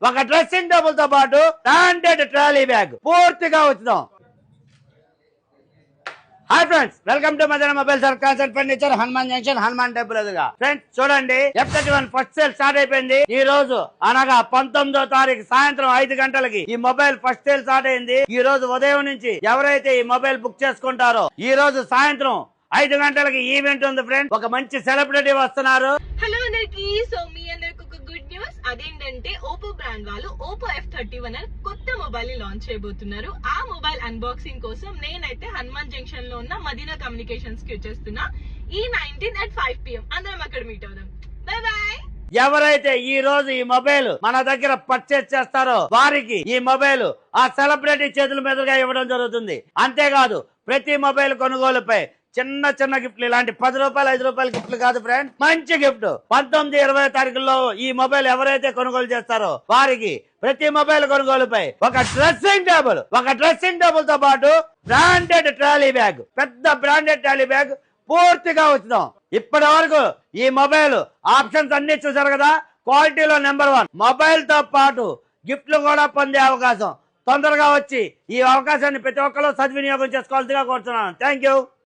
ఒక dressing table తో పాటు బ్రాండెడ్ ట్రాలీ బ్యాగ్ పూర్తిగా ఉచితం. Hi friends, welcome to Madana mobile సర్కాస్ and furniture, Hanuman Junction, Hanuman temple ఎదురుగా. ఫ్రెండ్స్ చూడండి, F31 ఫస్ట్ సేల్ స్టార్ట్ అయిపోయింది. ఈ రోజు అనగా 19వ తారీఖు సాయంత్రం 5 గంటలకి ఈ మొబైల్ ఫస్ట్ సేల్ స్టార్ట్ అయింది. ఈ రోజు ఉదయం నుంచి ఎవరైతే ఈ మొబైల్ బుక్ చేసుకుంటారో ఈ రోజు సాయంత్రం 5 గంటలకి ఈవెంట్ ఉంది ఫ్రెండ్స్. ఒక మంచి సెలబ్రిటీ వస్తున్నారు. హలో అందరికి. సో మీ అందరికి ఒక గుడ్ న్యూస్. అదేంటంటే ఓపో బ్రాండ్ వాళ్ళు ఓపో F31 అని కొత్త మొబైల్ ని లాంచ్ చేయబోతున్నారు. ఆ మొబైల్ అన్బాక్సింగ్ కోసం నేనైతే హనుమాన్ జంక్షన్ లో ఉన్న మదీనా కమ్యూనికేషన్స్ కి వచ్చేస్తున్నా. ఈ 19 at 5 PM అందరం అక్కడ మీట్ అవుదాం. Bye bye. ఎవరైతే ఈ రోజు ఈ మొబైల్ మన దగ్గర పర్చేస్ చేస్తారో వారికి ఈ మొబైల్ ఆ సెలబ్రిటీ చేతుల మీదుగా ఇవ్వడం జరుగుతుంది. అంతేకాదు ప్రతి మొబైల్ కొనుగోలుపై చిన్న చిన్న గిఫ్ట్లు, ఇలాంటి 10 రూపాయలు 5 రూపాయల గిఫ్ట్లు కాదు ఫ్రెండ్, మంచి గిఫ్ట్. 19, 20 తారీఖుల్లో ఈ మొబైల్ ఎవరైతే కొనుగోలు చేస్తారో వారికి ప్రతి మొబైల్ కొనుగోలుపై ఒక డ్రెస్సింగ్ టేబుల్ తో పాటు బ్రాండెడ్ ట్రాలీ బ్యాగ్, పెద్ద బ్రాండెడ్ ట్రాలీ బ్యాగ్ పూర్తిగా ఉచితం. ఇప్పటి వరకు ఈ మొబైల్ ఆప్షన్స్ అన్ని చూసారు కదా, క్వాలిటీలో నెంబర్ 1. మొబైల్ తో పాటు గిఫ్ట్లు కూడా పొందే అవకాశం. తొందరగా వచ్చి ఈ అవకాశాన్ని ప్రతి ఒక్కరు సద్వినియోగం చేసుకోవాల్సిగా కోరుతున్నాను. Thank you.